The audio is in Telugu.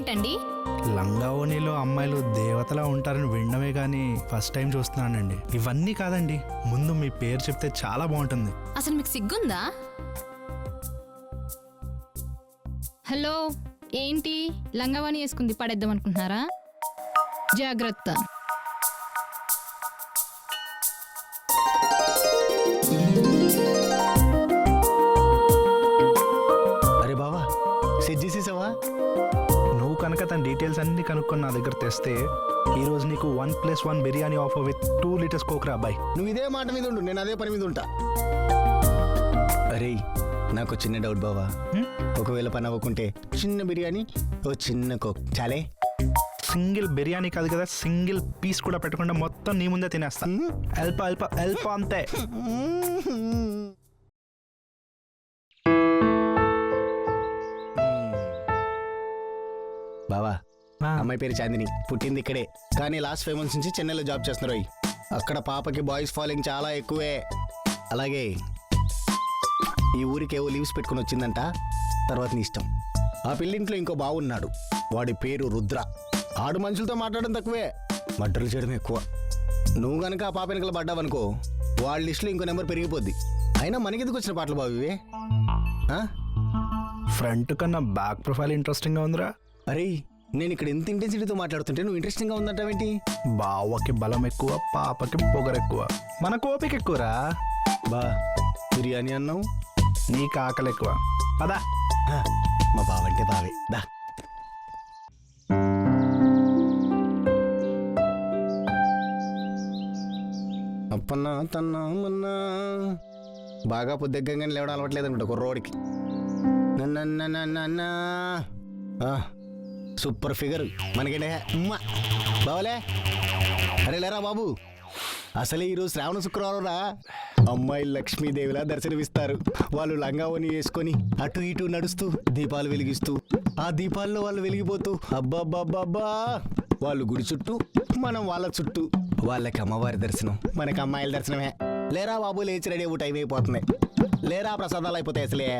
ఏంటండి? లంగావోణిలో అమ్మాయిలు దేవతలా ఉంటారని వినడమే కానీ ఫస్ట్ టైం చూస్తున్నానండి. ఇవన్నీ కాదండి, ముందు మీ పేరు చెప్తే చాలా బాగుంటుంది. అసలు మీకు సిగ్గుందా? హలో, ఏంటి లంగావాణి వేసుకుంది పడేద్దాం అనుకుంటున్నారా? జాగ్రత్త. అరే బావా, సెట్ చేసేసావా? నువ్వు కనుక తన డీటెయిల్స్ అన్ని కనుక్కొని నా దగ్గర తెస్తే ఈరోజు నీకు 1+1 biryani offer with 2 litres coke రా అబ్బాయి. నువ్వు ఇదే మాట మీద ఉండు, నేను అదే పని మీద ఉంటా. అరే నాకు చిన్న డౌట్ బావా, ఒకవేళ పని అవ్వకుంటే చిన్న బిర్యానీ ఓ చిన్న కోక్ చాలే? సింగిల్ బిర్యానీ కాదు కదా, సింగిల్ పీస్ కూడా పెట్టకుండా మొత్తం నీ ముందే తినేస్తా. అల్ప అల్ప అల్ప అంతే. బావా, అమ్మాయి పేరు చాందిని, పుట్టింది ఇక్కడే కానీ లాస్ట్ 5 months నుంచి చెన్నైలో జాబ్ చేస్తున్నారు. అక్కడ పాపకి బాయ్స్ ఫాలోయింగ్ చాలా ఎక్కువే. అలాగే ఈ ఊరికి ఏవో లీవ్స్ పెట్టుకుని వచ్చిందంట. తర్వాత నీ ఇష్టం. ఆ పిల్లింట్లో ఇంకో బావున్నాడు, వాడి పేరు రుద్ర. ఆడు మనుషులతో మాట్లాడడం తక్కువే, మర్డర్లు చేయడం ఎక్కువ. నువ్వు గనక ఆ పాప వెనకలు పడ్డావనుకో, వాళ్ళ లిస్టులో ఇంకో నెంబర్ పెరిగిపోద్ది. అయినా మనకెందుకు వచ్చిన పాటలు బాబు ఇవే? ఫ్రంట్ కన్నా బ్యాక్ ప్రొఫైల్ ఇంట్రెస్టింగ్గా ఉందిరా. అరే నేను ఇక్కడ ఎంత ఇంటెన్సిటీతో మాట్లాడుతుంటే నువ్వు ఇంట్రెస్టింగ్గా ఉందంటావేంటి? బావకి బలం ఎక్కువ, పాపకి పొగరు ఎక్కువ, మన కోపిక ఎక్కువరా. బా బిర్యానీ అన్నావు, నీకు ఆకలి ఎక్కువ. పదా మా బావంటే బావే దా. అప్పన్నా తన్నా మన్నా బాగా పొద్దుగ్గానే లేవడం అలవట్లేదు అనుకుంటా కుర్రోడికి. Super figure మనకేంటే బావలే. అరే లేరా బాబు, అసలే ఈరోజు శ్రావణ శుక్రవారం రా. అమ్మాయిలు లక్ష్మీదేవిలా దర్శనమిస్తారు. వాళ్ళు లంగావని వేసుకొని అటు ఇటు నడుస్తూ దీపాలు వెలిగిస్తూ, ఆ దీపాల్లో వాళ్ళు వెలిగిపోతూ అబ్బాబ్బాబ్బా, వాళ్ళు గుడి చుట్టూ, మనం వాళ్ళ చుట్టూ. వాళ్ళకి అమ్మవారి దర్శనం, మనకి అమ్మాయిల దర్శనమే. లేరా బాబు, లేచి రెడీ టైం అయిపోతుంది. లేరా ప్రసాదాలు అయిపోతాయి అసలే.